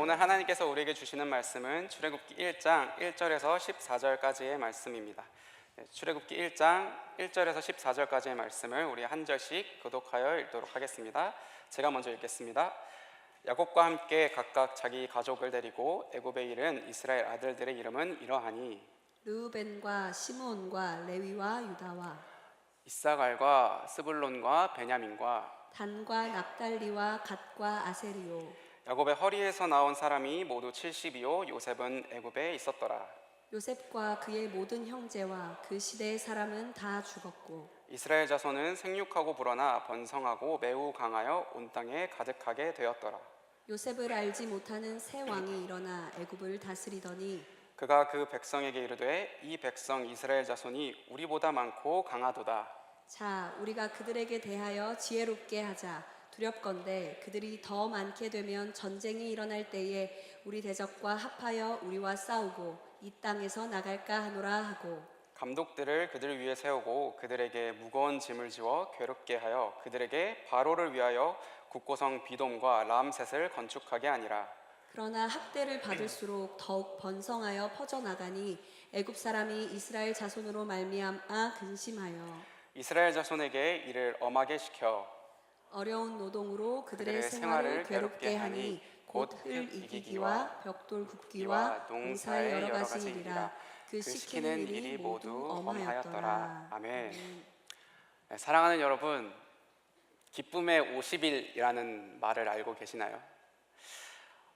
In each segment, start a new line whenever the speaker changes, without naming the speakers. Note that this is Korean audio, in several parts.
오늘 하나님께서 우리에게 주시는 말씀은 출애굽기 1장 1절에서 14절까지의 말씀입니다. 출애굽기 1장 1절에서 14절까지의 말씀을 우리 한 절씩 교독하여 읽도록 하겠습니다. 제가 먼저 읽겠습니다. 야곱과 함께 각각 자기 가족을 데리고 애굽에 이른 이스라엘 아들들의 이름은 이러하니
르우벤과 시므온과 레위와 유다와
이사갈과 스불론과 베냐민과
단과 납달리와 갓과 아세리요.
야곱의 허리에서 나온 사람이 모두 70이요 요셉은 애굽에 있었더라.
요셉과 그의 모든 형제와 그 시대의 사람은 다 죽었고
이스라엘 자손은 생육하고 불어나 번성하고 매우 강하여 온 땅에 가득하게 되었더라.
요셉을 알지 못하는 새 왕이 일어나 애굽을 다스리더니
그가 그 백성에게 이르되 이 백성 이스라엘 자손이 우리보다 많고 강하도다.
자, 우리가 그들에게 대하여 지혜롭게 하자. 두렵건대 그들이 더 많게 되면 전쟁이 일어날 때에 우리 대적과 합하여 우리와 싸우고 이 땅에서 나갈까 하노라 하고
감독들을 그들 위에 세우고 그들에게 무거운 짐을 지워 괴롭게 하여 그들에게 바로를 위하여 국고성 비돔과 람셋을 건축하게 하니라.
그러나 학대를 받을수록 더욱 번성하여 퍼져나가니 애굽 사람이 이스라엘 자손으로 말미암아 근심하여
이스라엘 자손에게 이를 엄하게 시켜
어려운 노동으로 그들의 생활을 괴롭게 하니 곧 흙 이기기와 벽돌 굽기와 농사의 여러 가지 일이라 그 시키는 일이 모두 엄하였더라.
아멘. 네, 사랑하는 여러분, 기쁨의 50일이라는 말을 알고 계시나요?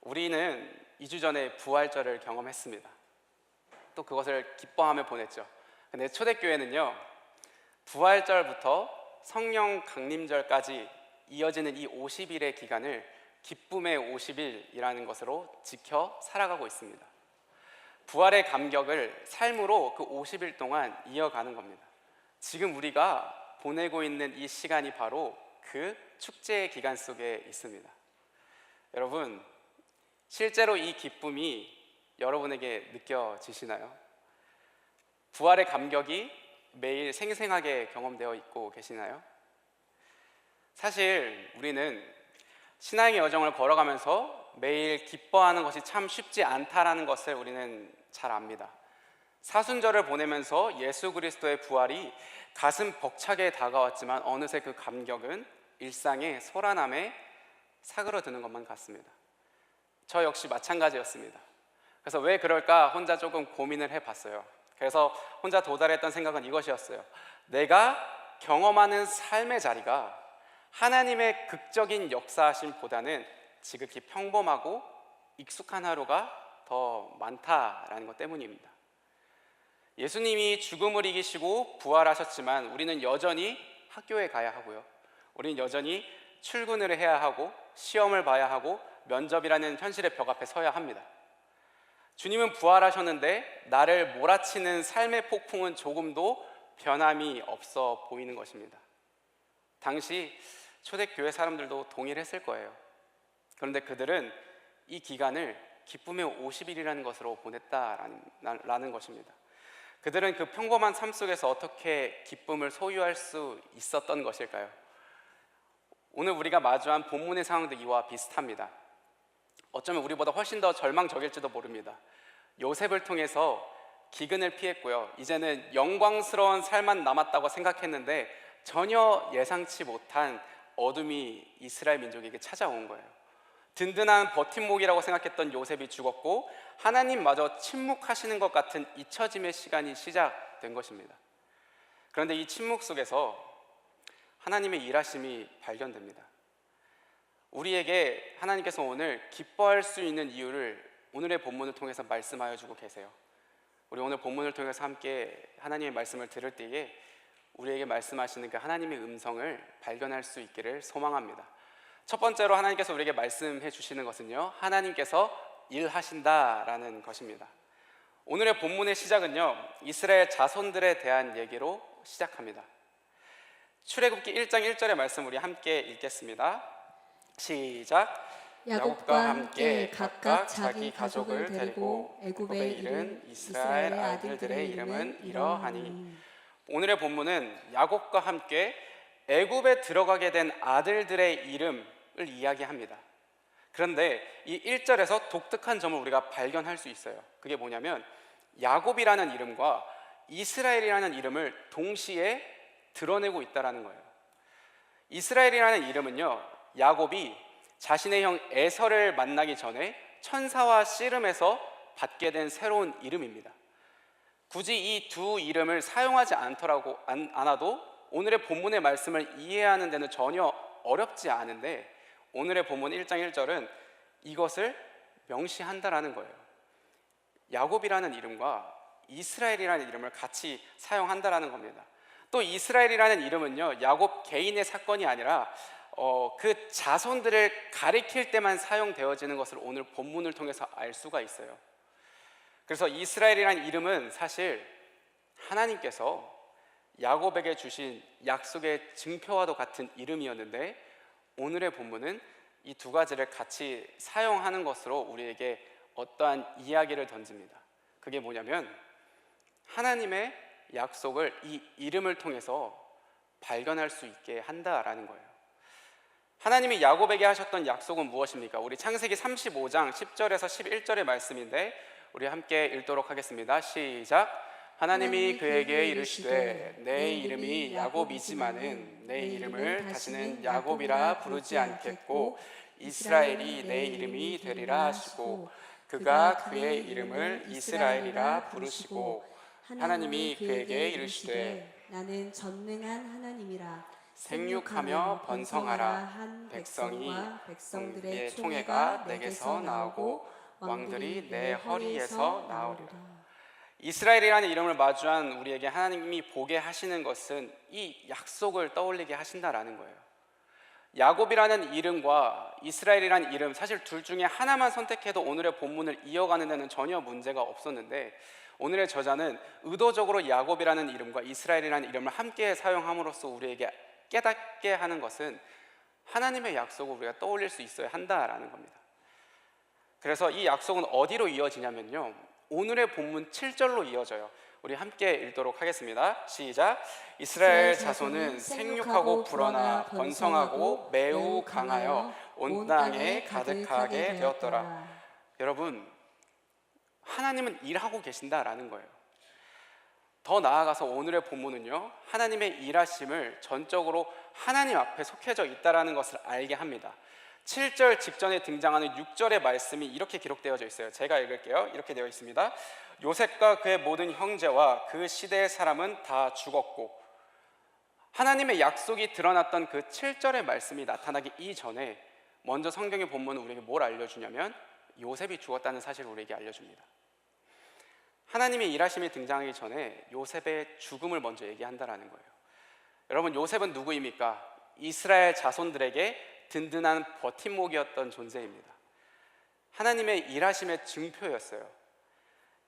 우리는 2주 전에 부활절을 경험했습니다. 또 그것을 기뻐하며 보냈죠. 근데 초대교회는요, 부활절부터 성령 강림절까지 이어지는 이 50일의 기간을 기쁨의 50일이라는 것으로 지켜 살아가고 있습니다. 부활의 감격을 삶으로 그 50일 동안 이어가는 겁니다. 지금 우리가 보내고 있는 이 시간이 바로 그 축제의 기간 속에 있습니다. 여러분, 실제로 이 기쁨이 여러분에게 느껴지시나요? 부활의 감격이 매일 생생하게 경험되어 있고 계시나요? 사실 우리는 신앙의 여정을 걸어가면서 매일 기뻐하는 것이 참 쉽지 않다라는 것을 우리는 잘 압니다. 사순절을 보내면서 예수 그리스도의 부활이 가슴 벅차게 다가왔지만 어느새 그 감격은 일상의 소란함에 사그러드는 것만 같습니다. 저 역시 마찬가지였습니다. 그래서 왜 그럴까 혼자 조금 고민을 해봤어요. 그래서 혼자 도달했던 생각은 이것이었어요. 내가 경험하는 삶의 자리가 하나님의 극적인 역사하심보다는 지극히 평범하고 익숙한 하루가 더 많다라는 것 때문입니다. 예수님이 죽음을 이기시고 부활하셨지만 우리는 여전히 학교에 가야 하고요. 우리는 여전히 출근을 해야 하고 시험을 봐야 하고 면접이라는 현실의 벽 앞에 서야 합니다. 주님은 부활하셨는데 나를 몰아치는 삶의 폭풍은 조금도 변함이 없어 보이는 것입니다. 당시 초대교회 사람들도 동일했을 거예요. 그런데 그들은 이 기간을 기쁨의 50일이라는 것으로 보냈다라는 것입니다. 그들은 그 평범한 삶 속에서 어떻게 기쁨을 소유할 수 있었던 것일까요? 오늘 우리가 마주한 본문의 상황도 이와 비슷합니다. 어쩌면 우리보다 훨씬 더 절망적일지도 모릅니다. 요셉을 통해서 기근을 피했고요. 이제는 영광스러운 삶만 남았다고 생각했는데 전혀 예상치 못한 어둠이 이스라엘 민족에게 찾아온 거예요. 든든한 버팀목이라고 생각했던 요셉이 죽었고 하나님마저 침묵하시는 것 같은 잊혀짐의 시간이 시작된 것입니다. 그런데 이 침묵 속에서 하나님의 일하심이 발견됩니다. 우리에게 하나님께서 오늘 기뻐할 수 있는 이유를 오늘의 본문을 통해서 말씀하여 주고 계세요. 우리 오늘 본문을 통해서 함께 하나님의 말씀을 들을 때에 우리에게 말씀하시는 그 하나님의 음성을 발견할 수 있기를 소망합니다. 첫 번째로 하나님께서 우리에게 말씀해 주시는 것은요, 하나님께서 일하신다라는 것입니다. 오늘의 본문의 시작은요, 이스라엘 자손들에 대한 얘기로 시작합니다. 출애굽기 1장 1절의 말씀 우리 함께 읽겠습니다. 시작.
야곱과 함께 각각 자기 가족을 데리고 애굽에 이른 이스라엘 아들들의 이름은 이러하니.
오늘의 본문은 야곱과 함께 애굽에 들어가게 된 아들들의 이름을 이야기합니다. 그런데 이 1절에서 독특한 점을 우리가 발견할 수 있어요. 그게 뭐냐면 야곱이라는 이름과 이스라엘이라는 이름을 동시에 드러내고 있다는 거예요. 이스라엘이라는 이름은요, 야곱이 자신의 형 에서를 만나기 전에 천사와 씨름해서 받게 된 새로운 이름입니다. 굳이 이 두 이름을 사용하지 않아도 오늘의 본문의 말씀을 이해하는 데는 전혀 어렵지 않은데, 오늘의 본문 1장 1절은 이것을 명시한다라는 거예요. 야곱이라는 이름과 이스라엘이라는 이름을 같이 사용한다라는 겁니다. 또 이스라엘이라는 이름은요, 야곱 개인의 사건이 아니라 그 자손들을 가리킬 때만 사용되어지는 것을 오늘 본문을 통해서 알 수가 있어요. 그래서 이스라엘이라는 이름은 사실 하나님께서 야곱에게 주신 약속의 증표와도 같은 이름이었는데, 오늘의 본문은 이 두 가지를 같이 사용하는 것으로 우리에게 어떠한 이야기를 던집니다. 그게 뭐냐면 하나님의 약속을 이 이름을 통해서 발견할 수 있게 한다라는 거예요. 하나님이 야곱에게 하셨던 약속은 무엇입니까? 우리 창세기 35장 10절에서 11절의 말씀인데 우리 함께 읽도록 하겠습니다. 시작. 하나님이 그에게 이르시되 내 이름이 야곱이지만은 내 이름을 다시는 야곱이라 부르지 않겠고 이스라엘이 내 이름이 되리라 하시고 그가 그의 이름을 이스라엘이라 부르시고 하나님이 그에게 이르시되
나는 전능한 하나님이라
생육하며 번성하라 한 백성들의 총회가 내게서 나오고 왕들이 내 허리에서 나오리라. 이스라엘이라는 이름을 마주한 우리에게 하나님이 보게 하시는 것은 이 약속을 떠올리게 하신다라는 거예요. 야곱이라는 이름과 이스라엘이라는 이름, 사실 둘 중에 하나만 선택해도 오늘의 본문을 이어가는 데는 전혀 문제가 없었는데, 오늘의 저자는 의도적으로 야곱이라는 이름과 이스라엘이라는 이름을 함께 사용함으로써 우리에게 깨닫게 하는 것은 하나님의 약속을 우리가 떠올릴 수 있어야 한다라는 겁니다. 그래서 이 약속은 어디로 이어지냐면요, 오늘의 본문 7절로 이어져요. 우리 함께 읽도록 하겠습니다. 시작. 이스라엘 자손은 생육하고 불어나 번성하고 매우 강하여 온 땅에 가득하게 되었더라. 여러분, 하나님은 일하고 계신다라는 거예요. 더 나아가서 오늘의 본문은요, 하나님의 일하심을 전적으로 하나님 앞에 속해져 있다라는 것을 알게 합니다. 7절 직전에 등장하는 6절의 말씀이 이렇게 기록되어져 있어요. 제가 읽을게요. 이렇게 되어 있습니다. 요셉과 그의 모든 형제와 그 시대의 사람은 다 죽었고, 하나님의 약속이 드러났던 그 7절의 말씀이 나타나기 이전에 먼저 성경의 본문은 우리에게 뭘 알려주냐면 요셉이 죽었다는 사실을 우리에게 알려줍니다. 하나님의 일하심이 등장하기 전에 요셉의 죽음을 먼저 얘기한다라는 거예요. 여러분, 요셉은 누구입니까? 이스라엘 자손들에게 든든한 버팀목이었던 존재입니다. 하나님의 일하심의 증표였어요.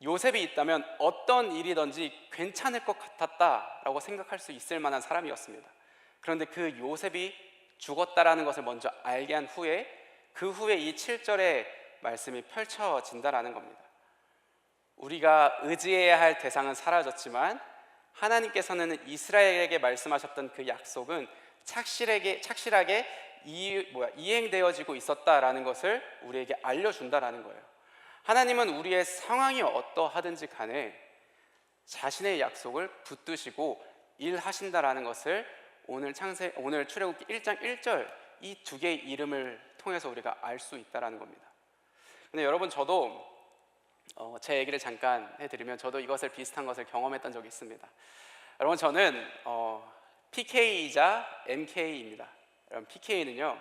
요셉이 있다면 어떤 일이든지 괜찮을 것 같았다라고 생각할 수 있을 만한 사람이었습니다. 그런데 그 요셉이 죽었다라는 것을 먼저 알게 한 후에 그 후에 이 7절의 말씀이 펼쳐진다라는 겁니다. 우리가 의지해야 할 대상은 사라졌지만 하나님께서는 이스라엘에게 말씀하셨던 그 약속은 착실하게 이행되어지고 있었다라는 것을 우리에게 알려준다라는 거예요. 하나님은 우리의 상황이 어떠하든지 간에 자신의 약속을 붙드시고 일하신다라는 것을 오늘 출애굽기 1장 1절 이 두 개의 이름을 통해서 우리가 알 수 있다라는 겁니다. 근데 여러분, 저도 제 얘기를 잠깐 해드리면 저도 이것을 비슷한 것을 경험했던 적이 있습니다. 여러분, 저는 PK이자 MK입니다. 여러분, PK는요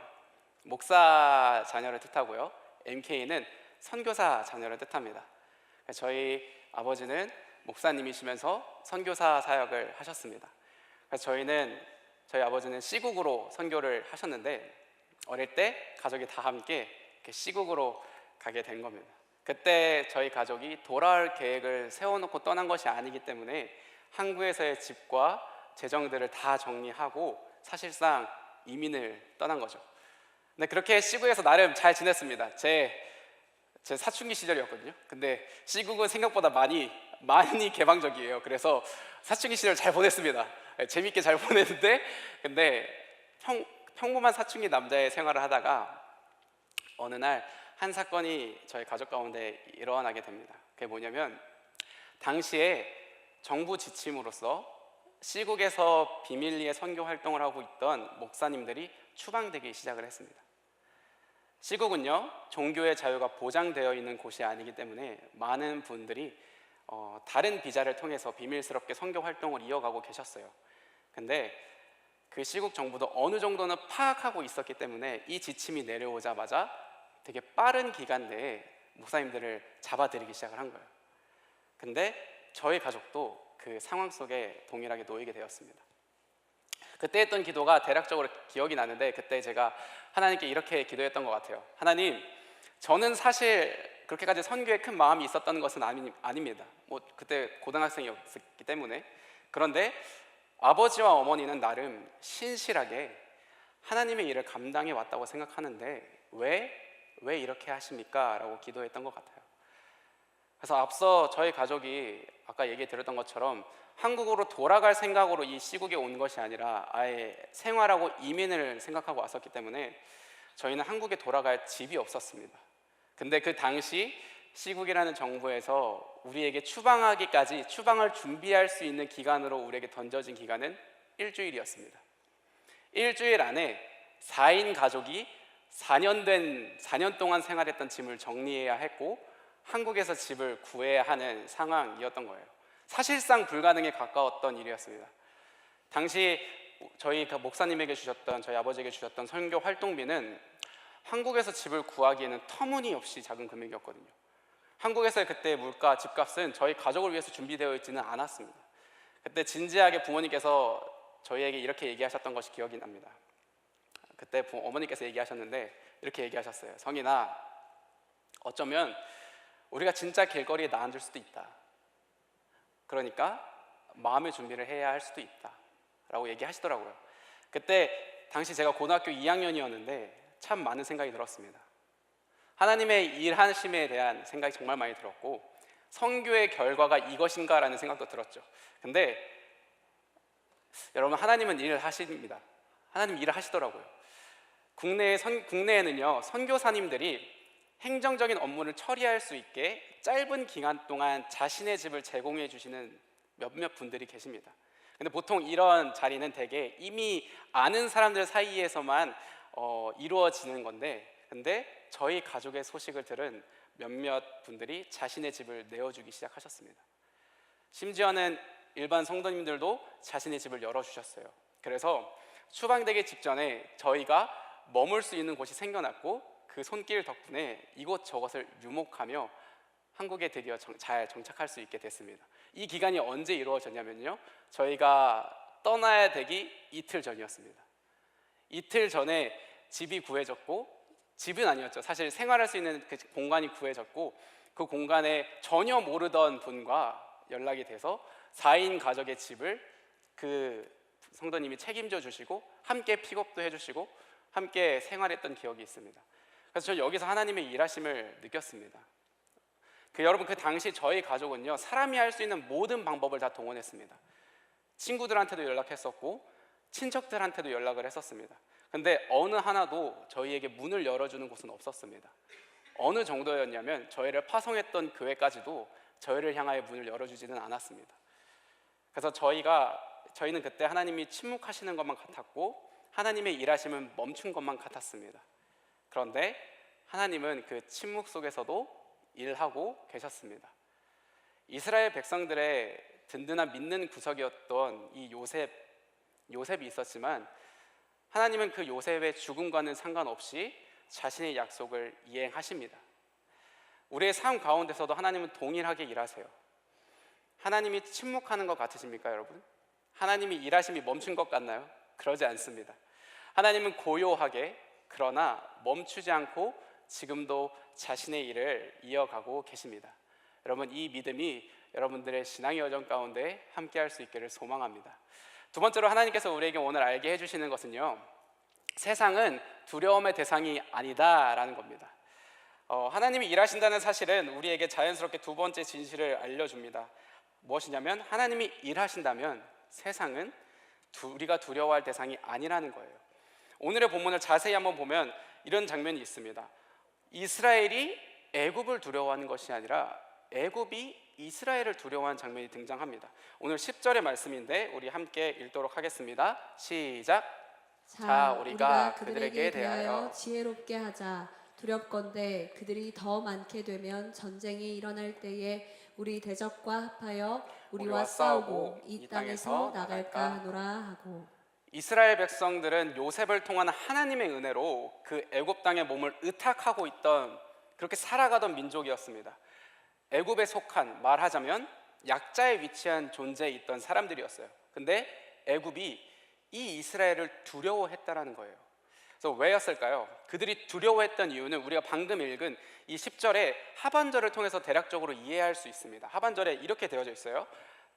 목사 자녀를 뜻하고요, MK는 선교사 자녀를 뜻합니다. 저희 아버지는 목사님이시면서 선교사 사역을 하셨습니다. 그래서 저희 아버지는 시국으로 선교를 하셨는데 어릴 때 가족이 다 함께 시국으로 가게 된 겁니다. 그때 저희 가족이 돌아올 계획을 세워놓고 떠난 것이 아니기 때문에 항구에서의 집과 재정들을 다 정리하고 사실상 이민을 떠난 거죠. 근데 그렇게 시국에서 나름 잘 지냈습니다. 제 사춘기 시절이었거든요. 근데 시국은 생각보다 많이 개방적이에요. 그래서 사춘기 시절 잘 보냈습니다. 재밌게 잘 보냈는데, 근데 평범한 사춘기 남자의 생활을 하다가 어느 날 한 사건이 저희 가족 가운데 일어나게 됩니다. 그게 뭐냐면 당시에 정부 지침으로서 시국에서 비밀리에 선교 활동을 하고 있던 목사님들이 추방되기 시작을 했습니다. 시국은요, 종교의 자유가 보장되어 있는 곳이 아니기 때문에 많은 분들이 다른 비자를 통해서 비밀스럽게 선교 활동을 이어가고 계셨어요. 근데 그 시국 정부도 어느 정도는 파악하고 있었기 때문에 이 지침이 내려오자마자 되게 빠른 기간 내에 목사님들을 잡아들이기 시작을 한 거예요. 근데 저희 가족도 그 상황 속에 동일하게 놓이게 되었습니다. 그때 했던 기도가 대략적으로 기억이 나는데, 그때 제가 하나님께 이렇게 기도했던 것 같아요. 하나님, 저는 사실 그렇게까지 선교에 큰 마음이 있었던 것은 아닙니다. 그때 고등학생이었기 때문에. 그런데 아버지와 어머니는 나름 신실하게 하나님의 일을 감당해 왔다고 생각하는데 왜 이렇게 하십니까? 라고 기도했던 것 같아요. 그래서 앞서 저희 가족이 아까 얘기 드렸던 것처럼 한국으로 돌아갈 생각으로 이 시국에 온 것이 아니라 아예 생활하고 이민을 생각하고 왔었기 때문에 저희는 한국에 돌아갈 집이 없었습니다. 근데 그 당시 시국이라는 정부에서 우리에게 추방을 준비할 수 있는 기간으로 우리에게 던져진 기간은 일주일이었습니다. 일주일 안에 4인 가족이 4년 동안 생활했던 짐을 정리해야 했고 한국에서 집을 구해야 하는 상황이었던 거예요. 사실상 불가능에 가까웠던 일이었습니다. 당시 저희 목사님에게 주셨던, 저희 아버지에게 주셨던 선교 활동비는 한국에서 집을 구하기에는 터무니없이 작은 금액이었거든요. 한국에서의 그때 물가, 집값은 저희 가족을 위해서 준비되어 있지는 않았습니다. 그때 진지하게 부모님께서 저희에게 이렇게 얘기하셨던 것이 기억이 납니다. 그때 어머니께서 얘기하셨는데 이렇게 얘기하셨어요. 성인아, 어쩌면 우리가 진짜 길거리에 나앉을 수도 있다. 그러니까 마음의 준비를 해야 할 수도 있다 라고 얘기하시더라고요. 그때 당시 제가 고등학교 2학년이었는데 참 많은 생각이 들었습니다. 하나님의 일하심에 대한 생각이 정말 많이 들었고 선교의 결과가 이것인가 라는 생각도 들었죠. 근데 여러분, 하나님은 일을 하십니다. 하나님 일을 하시더라고요. 국내에는요, 선교사님들이 행정적인 업무를 처리할 수 있게 짧은 기간 동안 자신의 집을 제공해 주시는 몇몇 분들이 계십니다. 근데 보통 이런 자리는 대개 이미 아는 사람들 사이에서만 이루어지는 건데, 근데 저희 가족의 소식을 들은 몇몇 분들이 자신의 집을 내어주기 시작하셨습니다. 심지어는 일반 성도님들도 자신의 집을 열어주셨어요. 그래서 추방되기 직전에 저희가 머물 수 있는 곳이 생겨났고 그 손길 덕분에 이곳저곳을 유목하며 한국에 드디어 잘 정착할 수 있게 됐습니다. 이 기간이 언제 이루어졌냐면요, 저희가 떠나야 되기 이틀 전이었습니다. 이틀 전에 집이 구해졌고, 집은 아니었죠. 사실 생활할 수 있는 그 공간이 구해졌고, 그 공간에 전혀 모르던 분과 연락이 돼서 4인 가족의 집을 그 성도님이 책임져 주시고 함께 픽업도 해주시고 함께 생활했던 기억이 있습니다. 그래서 저는 여기서 하나님의 일하심을 느꼈습니다. 여러분, 그 당시 저희 가족은요, 사람이 할 수 있는 모든 방법을 다 동원했습니다. 친구들한테도 연락했었고 친척들한테도 연락을 했었습니다. 근데 어느 하나도 저희에게 문을 열어주는 곳은 없었습니다. 어느 정도였냐면 저희를 파송했던 교회까지도 저희를 향하여 문을 열어주지는 않았습니다. 그래서 저희는 그때 하나님이 침묵하시는 것만 같았고 하나님의 일하심은 멈춘 것만 같았습니다. 그런데 하나님은 그 침묵 속에서도 일하고 계셨습니다. 이스라엘 백성들의 든든한 믿는 구석이었던 이 요셉이 있었지만 하나님은 그 요셉의 죽음과는 상관없이 자신의 약속을 이행하십니다. 우리의 삶 가운데서도 하나님은 동일하게 일하세요. 하나님이 침묵하는 것 같으십니까, 여러분? 하나님이 일하심이 멈춘 것 같나요? 그러지 않습니다. 하나님은 고요하게, 그러나 멈추지 않고 지금도 자신의 일을 이어가고 계십니다. 여러분, 이 믿음이 여러분들의 신앙의 여정 가운데 함께할 수 있기를 소망합니다. 두 번째로 하나님께서 우리에게 오늘 알게 해주시는 것은요, 세상은 두려움의 대상이 아니다라는 겁니다. 하나님이 일하신다는 사실은 우리에게 자연스럽게 두 번째 진실을 알려줍니다. 무엇이냐면 하나님이 일하신다면 세상은 우리가 두려워할 대상이 아니라는 거예요. 오늘의 본문을 자세히 한번 보면 이런 장면이 있습니다. 이스라엘이 애굽을 두려워하는 것이 아니라 애굽이 이스라엘을 두려워하는 장면이 등장합니다. 오늘 10절의 말씀인데 우리 함께 읽도록 하겠습니다. 시작. 자, 우리가 그들에게 대하여
지혜롭게 하자. 두렵건대 그들이 더 많게 되면 전쟁이 일어날 때에 우리 대적과 합하여 우리와 싸우고 이 땅에서 나갈까 하노라 하고.
이스라엘 백성들은 요셉을 통한 하나님의 은혜로 그 애굽 땅의 몸을 의탁하고 있던, 그렇게 살아가던 민족이었습니다. 애굽에 속한, 말하자면 약자에 위치한 존재에 있던 사람들이었어요. 근데 애굽이 이 이스라엘을 두려워했다라는 거예요. 그래서 왜였을까요? 그들이 두려워했던 이유는 우리가 방금 읽은 이 10절의 하반절을 통해서 대략적으로 이해할 수 있습니다. 하반절에 이렇게 되어져 있어요.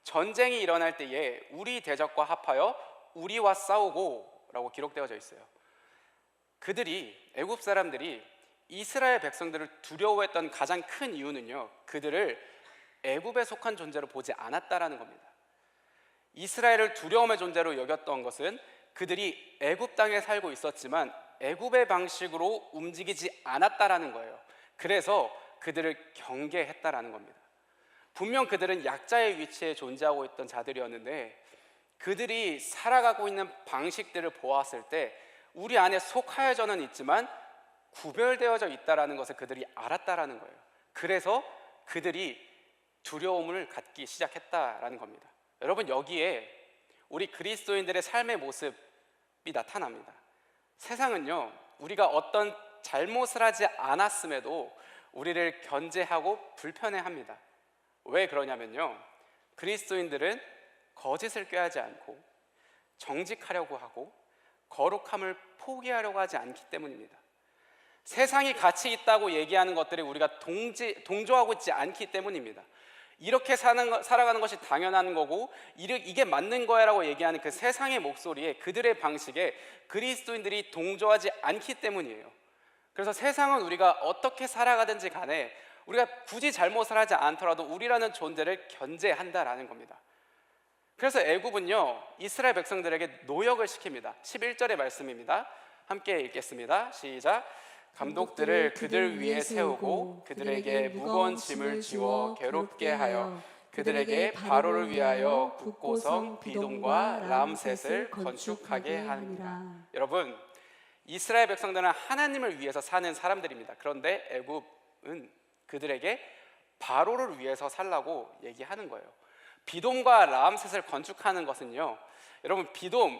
전쟁이 일어날 때에 우리 대적과 합하여 우리와 싸우고 라고 기록되어져 있어요. 그들이, 애굽 사람들이 이스라엘 백성들을 두려워했던 가장 큰 이유는요, 그들을 애굽에 속한 존재로 보지 않았다라는 겁니다. 이스라엘을 두려움의 존재로 여겼던 것은 그들이 애굽 땅에 살고 있었지만 애굽의 방식으로 움직이지 않았다라는 거예요. 그래서 그들을 경계했다라는 겁니다. 분명 그들은 약자의 위치에 존재하고 있던 자들이었는데 그들이 살아가고 있는 방식들을 보았을 때 우리 안에 속하여져는 있지만 구별되어져 있다라는 것을 그들이 알았다라는 거예요. 그래서 그들이 두려움을 갖기 시작했다라는 겁니다. 여러분, 여기에 우리 그리스도인들의 삶의 모습이 나타납니다. 세상은요, 우리가 어떤 잘못을 하지 않았음에도 우리를 견제하고 불편해합니다. 왜 그러냐면요, 그리스도인들은 거짓을 꾀하지 않고 정직하려고 하고 거룩함을 포기하려고 하지 않기 때문입니다. 세상이 가치 있다고 얘기하는 것들에 우리가 동조하고 있지 않기 때문입니다. 이렇게 살아가는 것이 당연한 거고 이게 맞는 거야 라고 얘기하는 그 세상의 목소리에, 그들의 방식에 그리스도인들이 동조하지 않기 때문이에요. 그래서 세상은 우리가 어떻게 살아가든지 간에 우리가 굳이 잘못을 하지 않더라도 우리라는 존재를 견제한다라는 겁니다. 그래서 애굽은요, 이스라엘 백성들에게 노역을 시킵니다. 11절의 말씀입니다. 함께 읽겠습니다. 시작. 감독들을 그들 위에 세우고 그들에게 무거운 짐을 지워 괴롭게 하여 그들에게 바로를 위하여 국고성 비돔과 람셋을 건축하게 하니라. 여러분, 이스라엘 백성들은 하나님을 위해서 사는 사람들입니다. 그런데 애굽은 그들에게 바로를 위해서 살라고 얘기하는 거예요. 비돔과 람셋을 건축하는 것은요, 여러분, 비돔,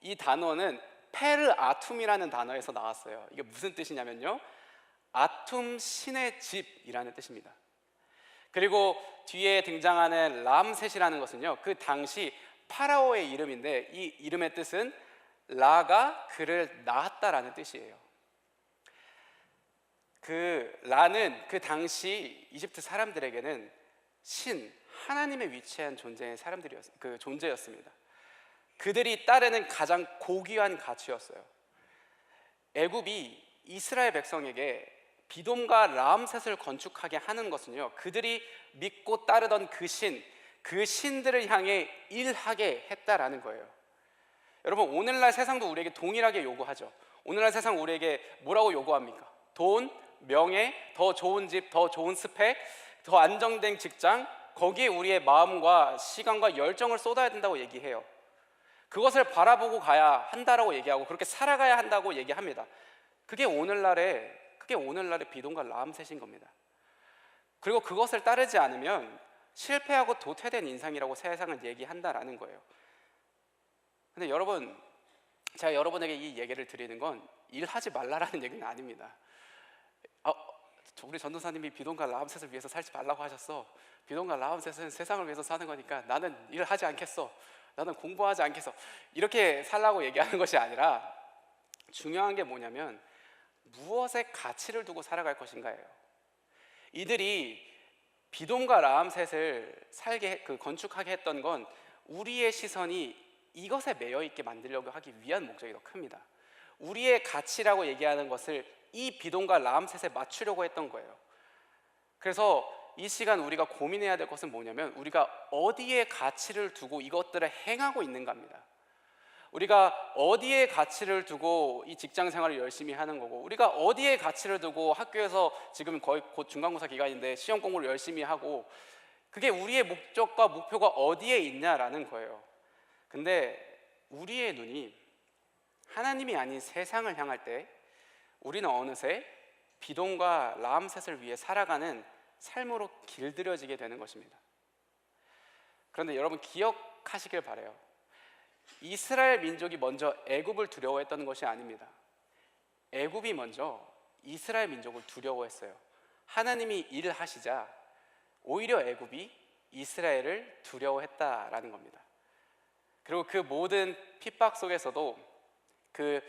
이 단어는 페르 아툼이라는 단어에서 나왔어요. 이게 무슨 뜻이냐면요, 아툼 신의 집이라는 뜻입니다. 그리고 뒤에 등장하는 람셋이라는 것은요, 그 당시 파라오의 이름인데 이 이름의 뜻은 라가 그를 낳았다라는 뜻이에요. 그 라는 그 당시 이집트 사람들에게는 신, 하나님의 위치한 존재였습니다. 그들이 따르는 가장 고귀한 가치였어요. 애굽이 이스라엘 백성에게 비돔과 람셋을 건축하게 하는 것은요, 그들이 믿고 따르던 그 신들을 향해 일하게 했다라는 거예요. 여러분, 오늘날 세상도 우리에게 동일하게 요구하죠. 오늘날 세상 우리에게 뭐라고 요구합니까? 돈, 명예, 더 좋은 집, 더 좋은 스펙, 더 안정된 직장, 거기에 우리의 마음과 시간과 열정을 쏟아야 된다고 얘기해요. 그것을 바라보고 가야 한다라고 얘기하고 그렇게 살아가야 한다고 얘기합니다. 그게 오늘날의 비돔과 람셋인 겁니다. 그리고 그것을 따르지 않으면 실패하고 도태된 인생이라고 세상은 얘기한다라는 거예요. 근데 여러분, 제가 여러분에게 이 얘기를 드리는 건 일하지 말라라는 얘기는 아닙니다. 우리 전도사님이 비돔과 람셋을 위해서 살지 말라고 하셨어. 비돔과 람셋은 세상을 위해서 사는 거니까 나는 일하지 않겠어. 나는 공부하지 않겠어. 이렇게 살라고 얘기하는 것이 아니라 중요한 게 뭐냐면 무엇에 가치를 두고 살아갈 것인가예요. 이들이 비돔과 람셋을 건축하게 했던 건 우리의 시선이 이것에 매여 있게 만들려고 하기 위한 목적이 더 큽니다. 우리의 가치라고 얘기하는 것을 이 비돔과 람셋에 맞추려고 했던 거예요. 그래서 이 시간 우리가 고민해야 될 것은 뭐냐면 우리가 어디에 가치를 두고 이것들을 행하고 있는가입니다. 우리가 어디에 가치를 두고 이 직장 생활을 열심히 하는 거고, 우리가 어디에 가치를 두고 학교에서 지금 거의 곧 중간고사 기간인데 시험 공부를 열심히 하고, 그게 우리의 목적과 목표가 어디에 있냐라는 거예요. 근데 우리의 눈이 하나님이 아닌 세상을 향할 때 우리는 어느새 비돈과 라암셋을 위해 살아가는 삶으로 길들여지게 되는 것입니다. 그런데 여러분 기억하시길 바라요. 이스라엘 민족이 먼저 애굽을 두려워했던 것이 아닙니다. 애굽이 먼저 이스라엘 민족을 두려워했어요. 하나님이 일을 하시자 오히려 애굽이 이스라엘을 두려워했다라는 겁니다. 그리고 그 모든 핍박 속에서도, 그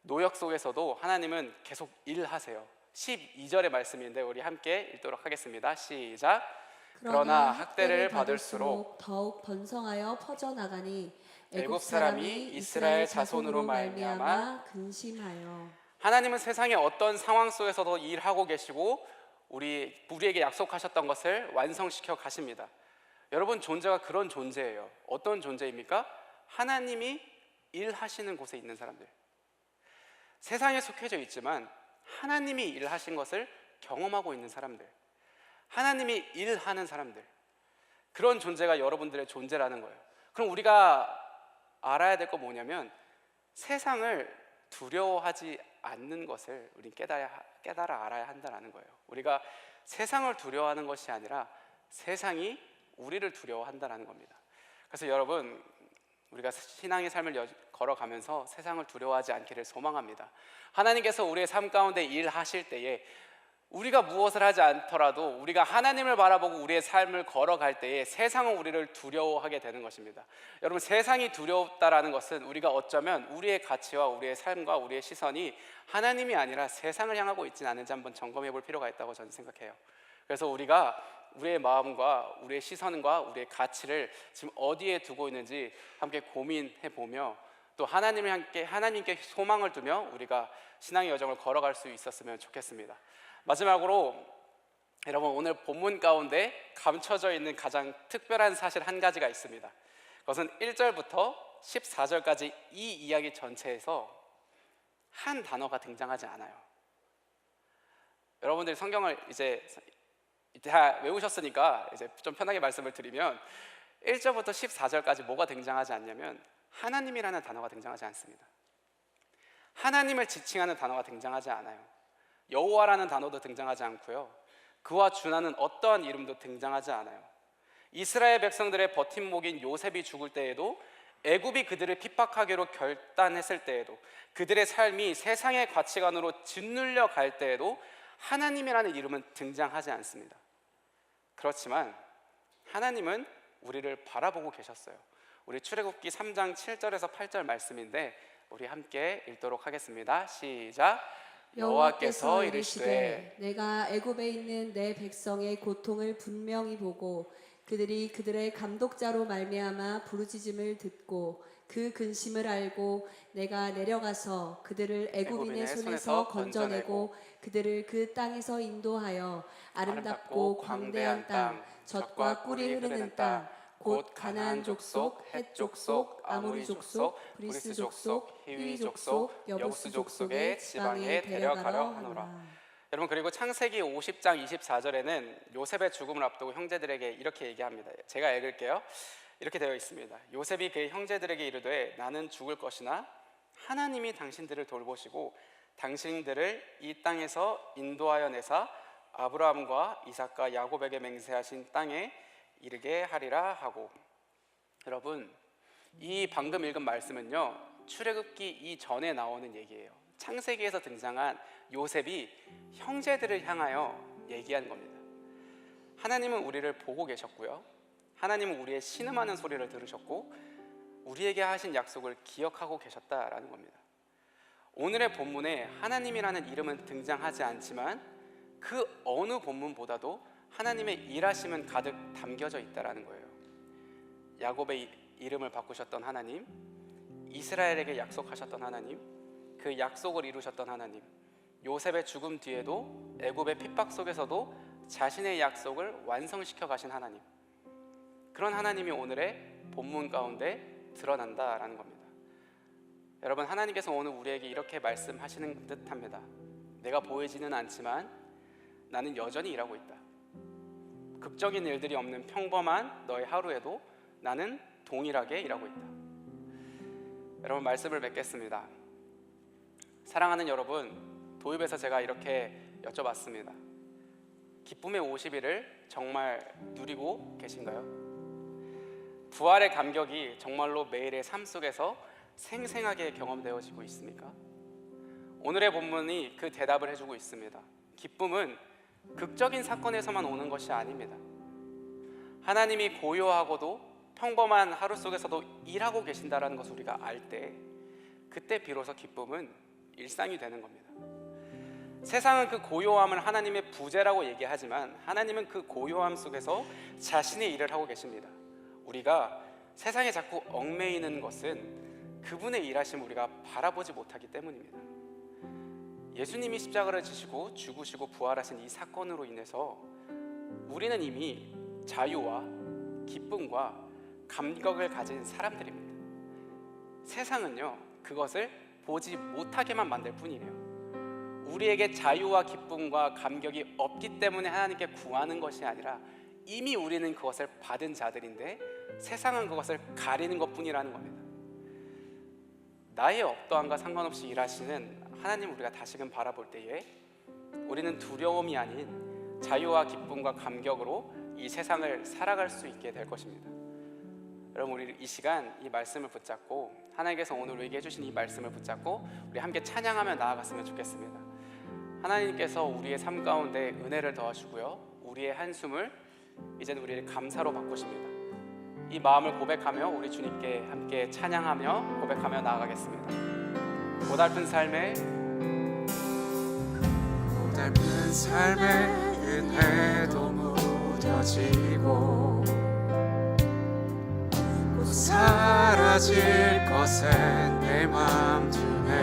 노역 속에서도 하나님은 계속 일하세요. 12절의 말씀인데 우리 함께 읽도록 하겠습니다. 시작. 그러나 학대를 받을수록
더욱 번성하여 퍼져나가니
애굽 사람이 이스라엘 자손으로 말미암아
근심하여.
하나님은 세상의 어떤 상황 속에서도 일하고 계시고 우리에게 약속하셨던 것을 완성시켜 가십니다. 여러분 존재가 그런 존재예요. 어떤 존재입니까? 하나님이 일하시는 곳에 있는 사람들. 세상에 속해져 있지만 하나님이 일하신 것을 경험하고 있는 사람들, 하나님이 일하는 사람들, 그런 존재가 여러분들의 존재라는 거예요. 그럼 우리가 알아야 될 거 뭐냐면 세상을 두려워하지 않는 것을 우린 깨달아 알아야 한다는 거예요. 우리가 세상을 두려워하는 것이 아니라 세상이 우리를 두려워한다는 겁니다. 그래서 여러분, 우리가 신앙의 삶을 걸어가면서 세상을 두려워하지 않기를 소망합니다. 하나님께서 우리의 삶 가운데 일하실 때에 우리가 무엇을 하지 않더라도 우리가 하나님을 바라보고 우리의 삶을 걸어갈 때에 세상은 우리를 두려워하게 되는 것입니다. 여러분, 세상이 두렵다라는 것은 우리가 어쩌면 우리의 가치와 우리의 삶과 우리의 시선이 하나님이 아니라 세상을 향하고 있지는 않은지 한번 점검해 볼 필요가 있다고 저는 생각해요. 그래서 우리가 우리의 마음과 우리의 시선과 우리의 가치를 지금 어디에 두고 있는지 함께 고민해 보며, 또 하나님께 소망을 두며 우리가 신앙의 여정을 걸어갈 수 있었으면 좋겠습니다. 마지막으로 여러분, 오늘 본문 가운데 감춰져 있는 가장 특별한 사실 한 가지가 있습니다. 그것은 1절부터 14절까지 이 이야기 전체에서 한 단어가 등장하지 않아요. 여러분들이 성경을 이제 다 외우셨으니까 이제 좀 편하게 말씀을 드리면 1절부터 14절까지 뭐가 등장하지 않냐면 하나님이라는 단어가 등장하지 않습니다. 하나님을 지칭하는 단어가 등장하지 않아요. 여호와라는 단어도 등장하지 않고요, 그와 준하는 어떠한 이름도 등장하지 않아요. 이스라엘 백성들의 버팀목인 요셉이 죽을 때에도, 애굽이 그들을 핍박하기로 결단했을 때에도, 그들의 삶이 세상의 가치관으로 짓눌려 갈 때에도 하나님이라는 이름은 등장하지 않습니다. 그렇지만 하나님은 우리를 바라보고 계셨어요. 우리 출애굽기 3장 7절에서 8절 말씀인데 우리 함께 읽도록 하겠습니다. 시작.
여호와께서 이르시되 내가 애굽에 있는 내 백성의 고통을 분명히 보고 그들이 그들의 감독자로 말미암아 부르짖음을 듣고 그 근심을 알고 내가 내려가서 그들을 애굽인의 손에서 건져내고 그들을 그 땅에서 인도하여 아름답고 광대한 땅, 젖과 꿀이 흐르는 땅, 곧 가나안 족속, 헷 족속, 아모리 족속, 브리스 족속, 히위 족속, 여부스 족속의 지방에 데려가려 하노라.
여러분, 그리고 창세기 50장 24절에는 요셉의 죽음을 앞두고 형제들에게 이렇게 얘기합니다. 제가 읽을게요. 이렇게 되어 있습니다. 요셉이 그의 형제들에게 이르되 나는 죽을 것이나 하나님이 당신들을 돌보시고 당신들을 이 땅에서 인도하여 내사 아브라함과 이삭과 야곱에게 맹세하신 땅에 이르게 하리라 하고. 여러분, 이 방금 읽은 말씀은요, 출애굽기 이전에 나오는 얘기예요. 창세기에서 등장한 요셉이 형제들을 향하여 얘기한 겁니다. 하나님은 우리를 보고 계셨고요, 하나님은 우리의 신음하는 소리를 들으셨고 우리에게 하신 약속을 기억하고 계셨다라는 겁니다. 오늘의 본문에 하나님이라는 이름은 등장하지 않지만 그 어느 본문보다도 하나님의 일하심은 가득 담겨져 있다라는 거예요. 야곱의 이름을 바꾸셨던 하나님, 이스라엘에게 약속하셨던 하나님, 그 약속을 이루셨던 하나님, 요셉의 죽음 뒤에도 애굽의 핍박 속에서도 자신의 약속을 완성시켜 가신 하나님, 그런 하나님이 오늘의 본문 가운데 드러난다라는 겁니다. 여러분, 하나님께서 오늘 우리에게 이렇게 말씀하시는 듯합니다. 내가 보이지는 않지만 나는 여전히 일하고 있다. 극적인 일들이 없는 평범한 너의 하루에도 나는 동일하게 일하고 있다. 여러분, 말씀을 맺겠습니다. 사랑하는 여러분, 도입에서 제가 이렇게 여쭤봤습니다. 기쁨의 50일을 정말 누리고 계신가요? 부활의 감격이 정말로 매일의 삶 속에서 생생하게 경험되어지고 있습니까? 오늘의 본문이 그 대답을 해주고 있습니다. 기쁨은 극적인 사건에서만 오는 것이 아닙니다. 하나님이 고요하고도 평범한 하루 속에서도 일하고 계신다는 것을 우리가 알 때, 그때 비로소 기쁨은 일상이 되는 겁니다. 세상은 그 고요함을 하나님의 부재라고 얘기하지만 하나님은 그 고요함 속에서 자신의 일을 하고 계십니다. 우리가 세상에 자꾸 얽매이는 것은 그분의 일하심을 우리가 바라보지 못하기 때문입니다. 예수님이 십자가를 지시고 죽으시고 부활하신 이 사건으로 인해서 우리는 이미 자유와 기쁨과 감격을 가진 사람들입니다. 세상은요, 그것을 보지 못하게만 만들 뿐이에요. 우리에게 자유와 기쁨과 감격이 없기 때문에 하나님께 구하는 것이 아니라 이미 우리는 그것을 받은 자들인데 세상은 그것을 가리는 것뿐이라는 겁니다. 나의 어떠함과 상관없이 일하시는 하나님 우리가 다시금 바라볼 때에 우리는 두려움이 아닌 자유와 기쁨과 감격으로 이 세상을 살아갈 수 있게 될 것입니다. 여러분, 우리 이 시간 이 말씀을 붙잡고, 하나님께서 오늘 우리에게 해주신 이 말씀을 붙잡고 우리 함께 찬양하며 나아갔으면 좋겠습니다. 하나님께서 우리의 삶 가운데 은혜를 더하시고요, 우리의 한숨을 이제는 우리의 감사로 바꾸십니다. 이 마음을 고백하며 우리 주님께 함께 찬양하며 고백하며 나아가겠습니다. 고달픈 삶의 은혜도 무뎌지고 곧 사라질 것은 내 맘 중에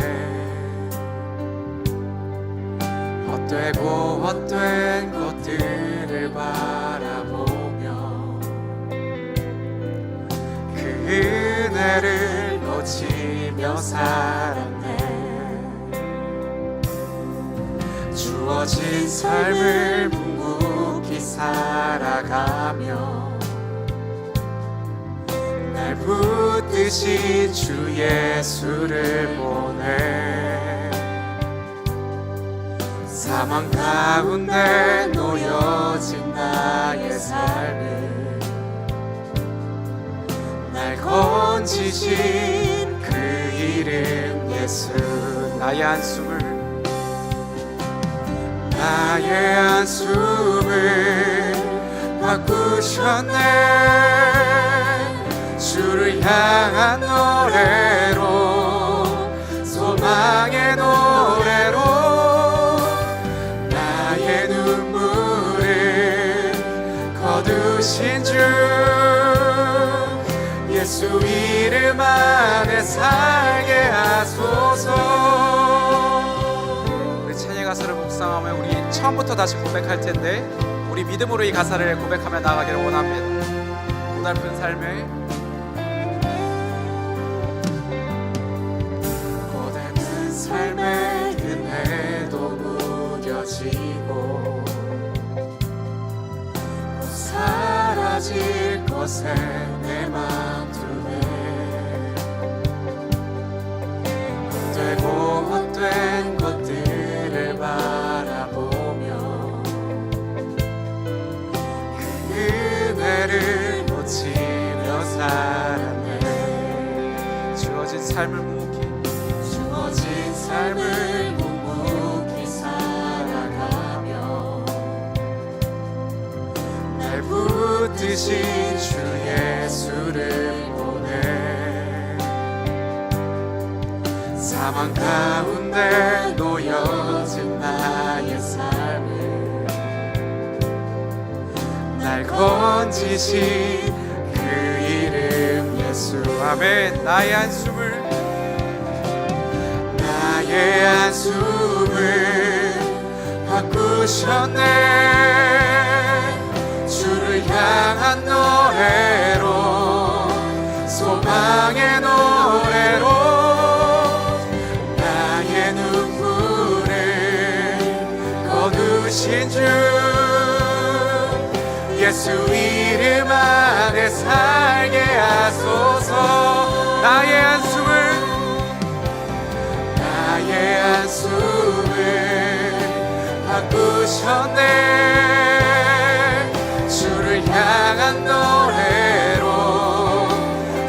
헛되고 헛된 것들을 바라보며 그 은혜를 놓치며 살았네. 주어진 삶을 묵묵히 살아가며 날 붙드신 주 예수를 보내 사망 가운데 놓여진 나의 삶을 날 건지신 그 이름 예수. 나의 한숨을 바꾸셨네. 주를 향한 노래로, 소망의 노래로 나의 눈물을 거두신 주 예수 이름 안에 살게 하소서. 우리 찬양 가사를 묵상하며 우리 처음부터 다시 고백할 텐데 우리 믿음으로 이 가사를 고백하며 나아가기를 원합니다. 고달픈 삶의 은혜도 무뎌지고 곧 사라질 것에 내 맘 두네. 헛되고 헛된 것들을 바라보며 그 은혜를 놓치며 살았네. 주어진 삶을 묵묵히 살아가며 날 붙드신 주 예수를 보내 사망 가운데 놓여진 나의 삶을 날 건지신 그 이름 예수. 아멘. 나의 한숨을 바꾸셨네. 주를 향한 노래로, 소망의 노래로
예수 이름 안에 살게 하소서. 나의 한숨을 바꾸셨네. 주를 향한 노래로,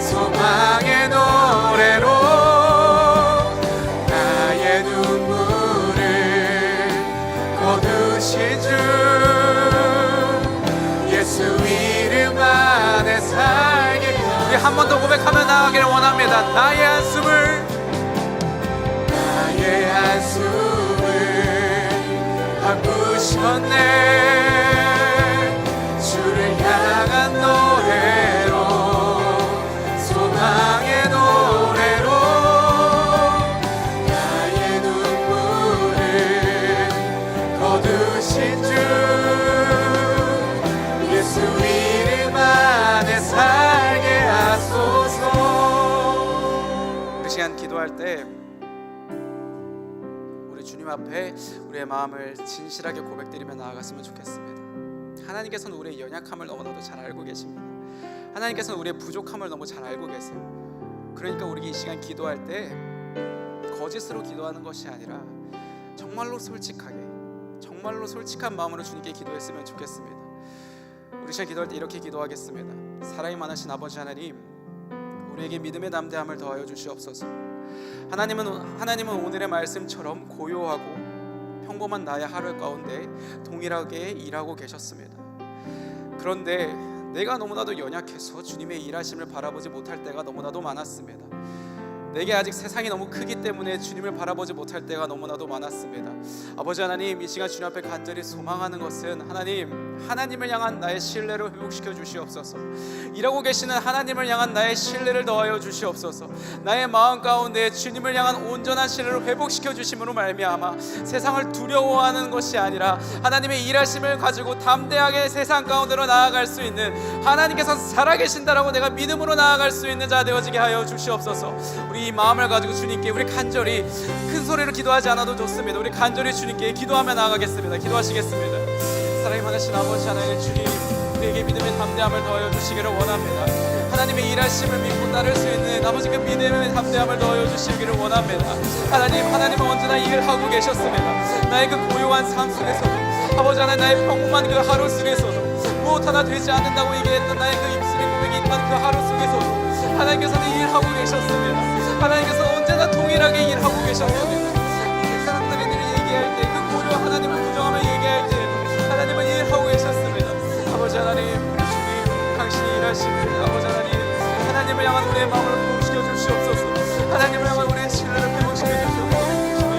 소망의 노래로 나의 눈물을 거두신 주, 예수 이름 안에 살게. 우리 한 번 더 고백하며 나아가기를 원합니다. 나의 한숨을 바꾸셨네. 주를 향한 노래로, 소망의 노래로 나의 눈물을 거두신 주, 예수 이름 안에 살게 하소서. 그 시간 기도할 때 우리 주님 앞에 우리의 마음을 진실하게 고백드리며 나아갔으면 좋겠습니다. 하나님께서는 우리의 연약함을 너무나도 잘 알고 계십니다. 하나님께서는 우리의 부족함을 너무 잘 알고 계세요. 그러니까 우리 이 시간 기도할 때 거짓으로 기도하는 것이 아니라 정말로 솔직하게, 정말로 솔직한 마음으로 주님께 기도했으면 좋겠습니다. 우리 시간 기도할 때 이렇게 기도하겠습니다. 사랑이 많으신 아버지 하나님, 우리에게 믿음의 담대함을 더하여 주시옵소서. 하나님은 오늘의 말씀처럼 고요하고 평범한 나의 하루 가운데 동일하게 일하고 계셨습니다. 그런데 내가 너무나도 연약해서 주님의 일하심을 바라보지 못할 때가 너무나도 많았습니다. 내게 아직 세상이 너무 크기 때문에 주님을 바라보지 못할 때가 너무나도 많았습니다. 아버지 하나님, 이 시간 주님 앞에 간절히 소망하는 것은 하나님을 향한 나의 신뢰를 회복시켜 주시옵소서. 일하고 계시는 하나님을 향한 나의 신뢰를 더하여 주시옵소서. 나의 마음 가운데 주님을 향한 온전한 신뢰를 회복시켜 주심으로 말미암아 세상을 두려워하는 것이 아니라 하나님의 일하심을 가지고 담대하게 세상 가운데로 나아갈 수 있는, 하나님께서 살아계신다라고 내가 믿음으로 나아갈 수 있는 자 되어지게 하여 주시옵소서. 우리 이 마음을 가지고 주님께 우리 간절히 큰 소리로 기도하지 않아도 좋습니다. 우리 간절히 주님께 기도하며 나아가겠습니다. 기도하시겠습니다. 사랑이 많으신 아버지 하나님, 주님 우리에게 믿음의 담대함을 더하여 주시기를 원합니다. 하나님의 일하심을 믿고 따를 수 있는 아버지 그 믿음의 담대함을 더하여 주시기를 원합니다. 하나님은 언제나 일하고 계셨습니다. 나의 그 고요한 삶 속에서도, 아버지 하나님, 나의 평범한 그 하루 속에서도, 무엇 하나 되지 않는다고 얘기했던 나의 그 입술의 고백이 있던 그 하루 속에서도 하나님께서는 일하고 계셨습니다. 하나님께서 언제나 동일하게 일하고 계셨습니다. 사람들이 얘기할 때, 그 고요 하나님을 부정하며 얘기할 때 하나님은 일하고 계셨습니다. 아버지 하나님, 주님 당신이 일하시는 아버지 하나님을 향한 우리의 마음을 회복시켜 주시옵소서. 하나님을 향한 우리의 신뢰를 회복시켜 주시옵소서. 주님,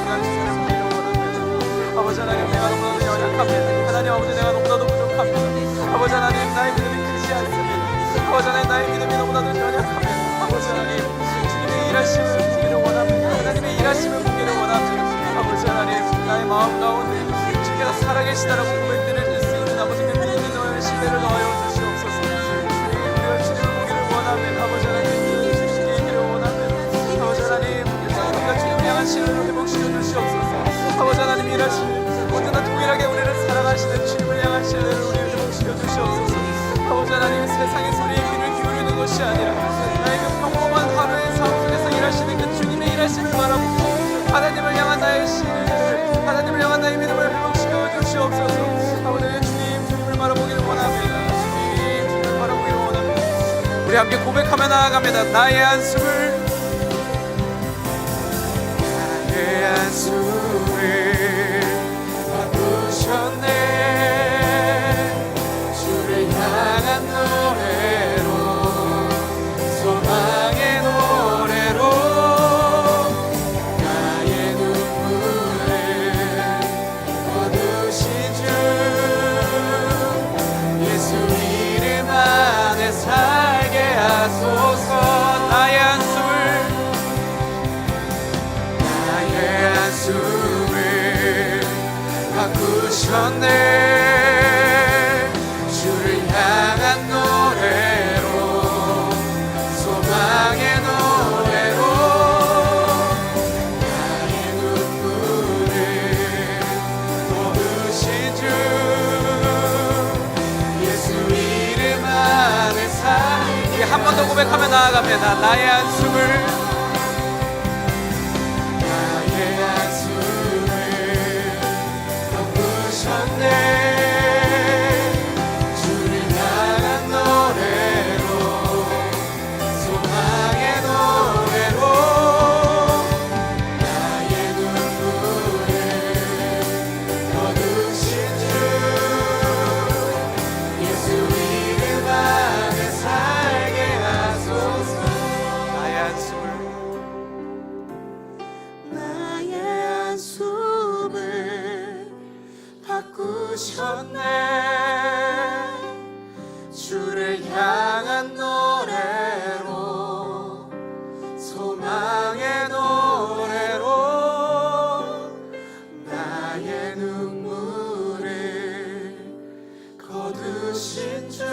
사람을 이루어 원합니다. 아버지 하나님, 내가 너무나도 연약합니다. 하나님 아버지, 내가 너무나도 부족합니다. 아버지 하나님, 나의 믿음이 크지 않습니다. 아버지 하나님, 나의 믿음이 너무나도 연약합니다. 아버지 하나님, 주님의 일하심을 보기를 원합니다. 하나님의 일하심을 보기를 원합니다. 아버지 하나님, 나의 마음 가운데 주께서 살아계시다라고 고백드릴 수 있는 아버지 그 믿음의 너의 신뢰를 넣어요 주시옵소서. 주님, 우리가 주님을 보기를 원합니다. 아버지 하나님, 주님께 있기를 원합니다. 아버지 하나님, 우리가 주님을 향한 신뢰를 회복시켜 주시옵소서. 아버지 하나님, 일하시는 언제나 동일하게 우리를 사랑하시는 주님을 향한 신뢰를 우리 회복시켜 주시옵소서. 아버지 하나님, 세상의 소리에 귀를 기울이는 것이 아니라 나의 그 평범한 하루의 삶 속에서 일하시는 그 주님의 일하심을 바라보고 하나님을 향한 나의 신뢰를, 하나님을 향한 나의 믿음을 회복시켜 주시옵소서. 아버지 주님을 바라보기를 원합니다. 주님을 바라보기를 원합니다. 우리 함께 고백하며 나아갑니다. 나의 한숨을 바꾸셨네. 주를 향한 노래로, 소망의 노래로 나의 눈물을 거두신 주, 예수 이름 안에 살게 하소서. 나의 한숨을 바꾸셨네. 주를 향한 노래로, 소망의 노래로 나의 눈물을 거두신 주, 한 번 더 고백하며 나아갑니다. 나의 한숨을 덮으셨네. 주를 향한 노래로 소망의 노래로 나의 눈물을 거두신 주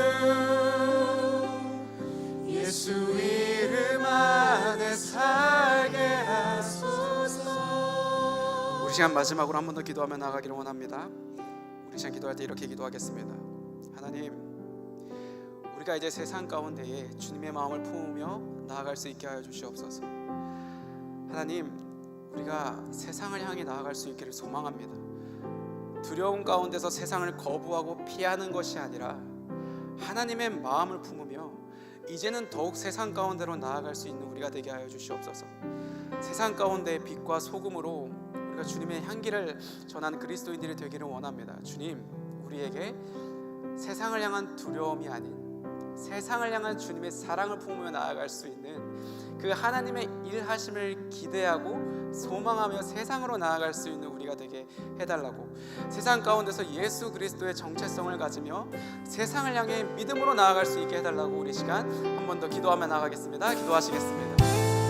예수 이름 안에 살게 하소서. 우리 시간 마지막으로 한 번 더 기도하며 나가기를 원합니다. 우리 시간 기도할 때 이렇게 기도하겠습니다. 하나님, 우리가 이제 세상 가운데에 주님의 마음을 품으며 나아갈 수 있게 하여 주시옵소서. 하나님, 우리가 세상을 향해 나아갈 수 있기를 소망합니다. 두려움 가운데서 세상을 거부하고 피하는 것이 아니라 하나님의 마음을 품으며 이제는 더욱 세상 가운데로 나아갈 수 있는 우리가 되게 하여 주시옵소서. 세상 가운데 빛과 소금으로 우리가 주님의 향기를 전하는 그리스도인들이 되기를 원합니다. 주님, 우리에게 세상을 향한 두려움이 아닌 세상을 향한 주님의 사랑을 품으며 나아갈 수 있는 그 하나님의 일하심을 기대하고 소망하며 세상으로 나아갈 수 있는 우리가 되게 해달라고, 세상 가운데서 예수 그리스도의 정체성을 가지며 세상을 향해 믿음으로 나아갈 수 있게 해달라고 우리 시간 한 번 더 기도하며 나가겠습니다. 기도하시겠습니다.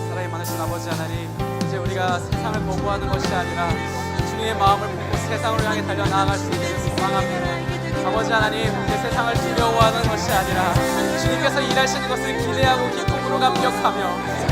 사랑이 많으신 아버지 하나님, 이제 우리가 세상을 거부하는 것이 아니라 주님의 마음을 품고 세상을 향해 달려나아갈 수 있기를 소망합니다. 아버지 하나님, 이제 세상을 두려워하는 것이 아니라 주님께서 일하시는 것을 기대하고 기쁨으로 감격하며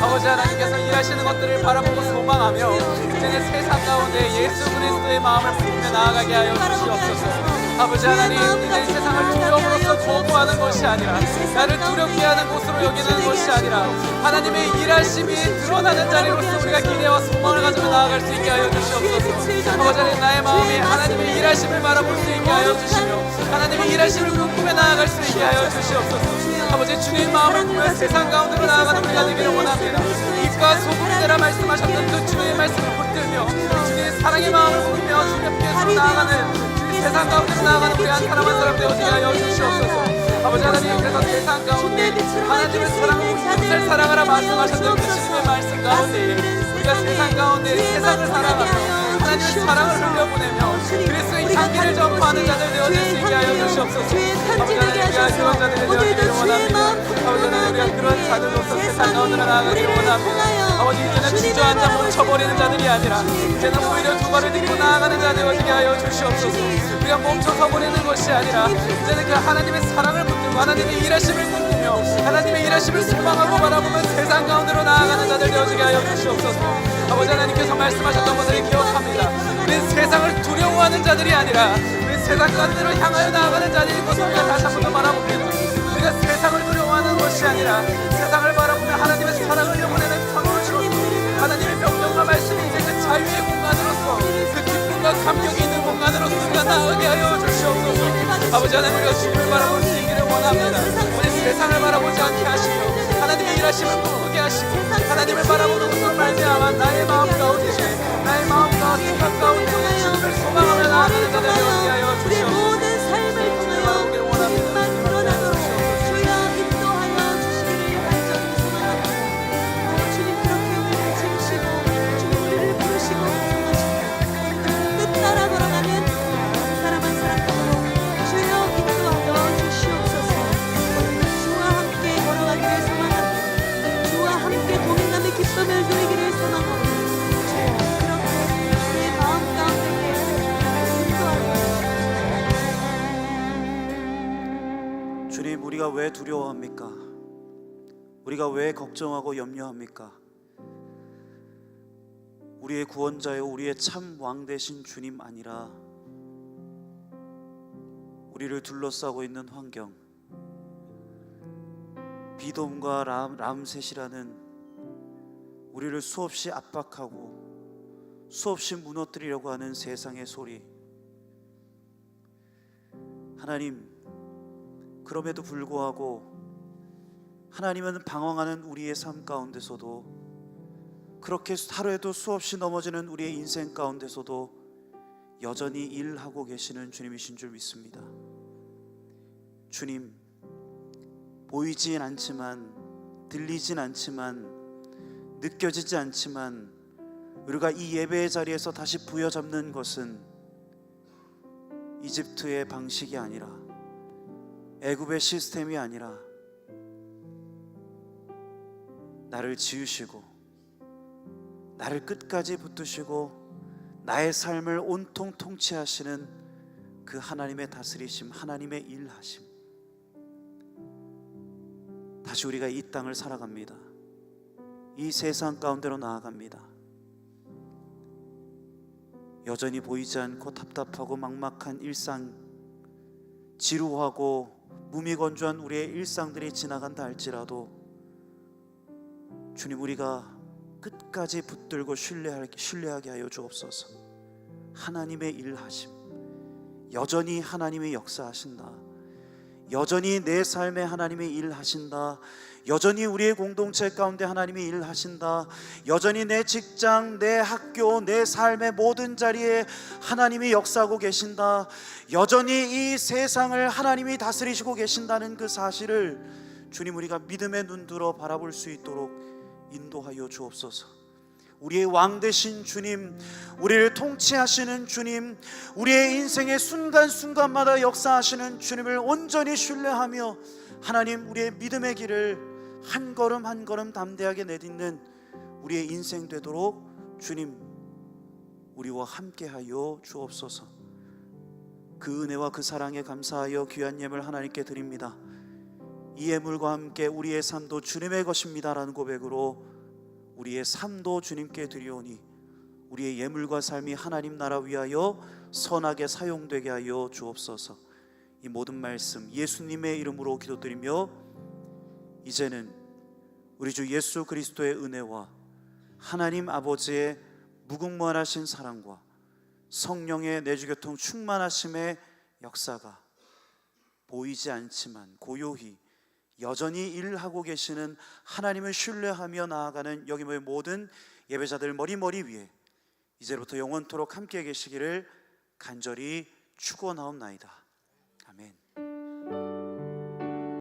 아버지 하나님께서 일하시는 것들을 바라보고 소망하며 이제는 세상 가운데 예수 그리스도의 마음을 품으며 나아가게 하여 주시옵소서. 아버지 하나님, 이제 세상을 두려움으로써 거부하는 것이 아니라 나를 두렵게 하는 곳으로 여기는 것이 아니라 하나님의 일하심이 드러나는 자리로서 우리가 기대와 소망을 가지고 나아갈 수 있게 하여 주시옵소서. 아버지 하나님, 나의 마음에 하나님의 일하심을 바라볼 수 있게 하여 주시며 하나님의 일하심을 꿈꾸며 나아갈 수 있게 하여 주시옵소서. 아버지, 주님의 마음을 보며 세상 가운데로 나아가는 우리가 되기를 원합니다. 빛과 소금이 되라 말씀하셨던 그 주님의 말씀을 붙들며 주님의 사랑의 마음을 보며 주님 앞에서 나아가는 세상 가운데로 나아가는 우리 한 사람 한 사람 되어지게 하여 주시옵소서. 아버지 하나님, 그래서 세상 가운데 하나님을 사랑하고 이웃을 사랑하라 말씀하셨던 그 주님의 말씀 가운데 우리가 세상 가운데 세상을 사랑하며 하나님의 사랑을 흘려보내며 그리스도의 향기를 전파하는 자들 되어질 수 있게 하여 주시옵소서. 아버지 하나님, 우리가 그런 자들이 되어지기를 원합니다. 아버지 하나님, 우리가 그런 자들로서 세상 가운데로 나아가기를 원합니다. 아버지, 이제는 주저앉아 멈춰버리는 자들이 아니라 이제는 오히려 두 발을 딛고 나아가는 자 되어지게 하여 주시옵소서. 우리가 멈춰서 버리는 것이 아니라 이제는 그 하나님의 사랑을 붙들고 하나님의 일하심을 꿈꾸며 하나님의 일하심을 소망하고 바라보면 세상 가운데로 나아가는 자들 되어지게 하여 주시옵소서. 아버지 하나님께서 말씀하셨던 것을 기억합니다. 우리는 세상을 두려워하는 자들이 아니라 우리 세상 가운데로 향하여 나아가는 자들인 것을 우리가 다시 한 번 더 바라봅니다. 우리가 세상을 두려워하는 것이 아니라 세상을 바라보며 하나님의 사랑을 영원에는 선언으로서 하나님의 명령과 말씀이 이제 그 자유의 공간으로서 그 기쁨과 감격이 있는 공간으로서 우리가 나아가게 하여 주시옵소서. 아버지 하나님, 우리가 주님을 바라볼 수 있기를 원합니다. 우리 세상을 바라보지 않게 하시며 하나님의 일하심을 꿈꾸게 하시고 하나님을 바라보는 것으로 말미암아 나의 마음 가운데 나의 마음 가운데 생각 가운데 주님을 소망하며 나아가는 자들 되게 하여 주시옵소서. 바라보기를 원합니다.
기쁨을 누리기를 소망하고 그렇게 내 마음 가운데 인도하여
주님, 우리가 왜 두려워합니까? 우리가 왜 걱정하고 염려합니까? 우리의 구원자요, 우리의 참 왕 되신 주님 아니라 우리를 둘러싸고 있는 환경, 비돔과 람셋이라는 우리를 수없이 압박하고 수없이 무너뜨리려고 하는 세상의 소리, 하나님, 그럼에도 불구하고 하나님은 방황하는 우리의 삶 가운데서도, 그렇게 하루에도 수없이 넘어지는 우리의 인생 가운데서도 여전히 일하고 계시는 주님이신 줄 믿습니다. 주님, 보이진 않지만, 들리진 않지만, 느껴지지 않지만 우리가 이 예배의 자리에서 다시 부여잡는 것은 이집트의 방식이 아니라, 애굽의 시스템이 아니라, 나를 지으시고 나를 끝까지 붙드시고 나의 삶을 온통 통치하시는 그 하나님의 다스리심, 하나님의 일하심. 다시 우리가 이 땅을 살아갑니다. 이 세상 가운데로 나아갑니다. 여전히 보이지 않고 답답하고 막막한 일상, 지루하고 무미건조한 우리의 일상들이 지나간다 할지라도 주님, 우리가 끝까지 붙들고 신뢰하게 하여 주옵소서. 하나님의 일하심, 여전히 하나님의 역사하신다. 여전히 내 삶에 하나님의 일하신다. 여전히 우리의 공동체 가운데 하나님이 일하신다. 여전히 내 직장, 내 학교, 내 삶의 모든 자리에 하나님이 역사하고 계신다. 여전히 이 세상을 하나님이 다스리시고 계신다는 그 사실을 주님, 우리가 믿음의 눈들어 바라볼 수 있도록 인도하여 주옵소서. 우리의 왕 되신 주님, 우리를 통치하시는 주님, 우리의 인생의 순간순간마다 역사하시는 주님을 온전히 신뢰하며 하나님, 우리의 믿음의 길을 한 걸음 한 걸음 담대하게 내딛는 우리의 인생 되도록 주님, 우리와 함께하여 주옵소서. 그 은혜와 그 사랑에 감사하여 귀한 예물 하나님께 드립니다. 이 예물과 함께 우리의 삶도 주님의 것입니다라는 고백으로 우리의 삶도 주님께 드리오니 우리의 예물과 삶이 하나님 나라 위하여 선하게 사용되게 하여 주옵소서. 이 모든 말씀 예수님의 이름으로 기도드리며, 이제는 우리 주 예수 그리스도의 은혜와 하나님 아버지의 무궁무한하신 사랑과 성령의 내주교통 충만하심의 역사가 보이지 않지만 고요히 여전히 일하고 계시는 하나님을 신뢰하며 나아가는 여기 모인 모든 예배자들 머리 위에 이제부터 영원토록 함께 계시기를 간절히 축원하옵나이다.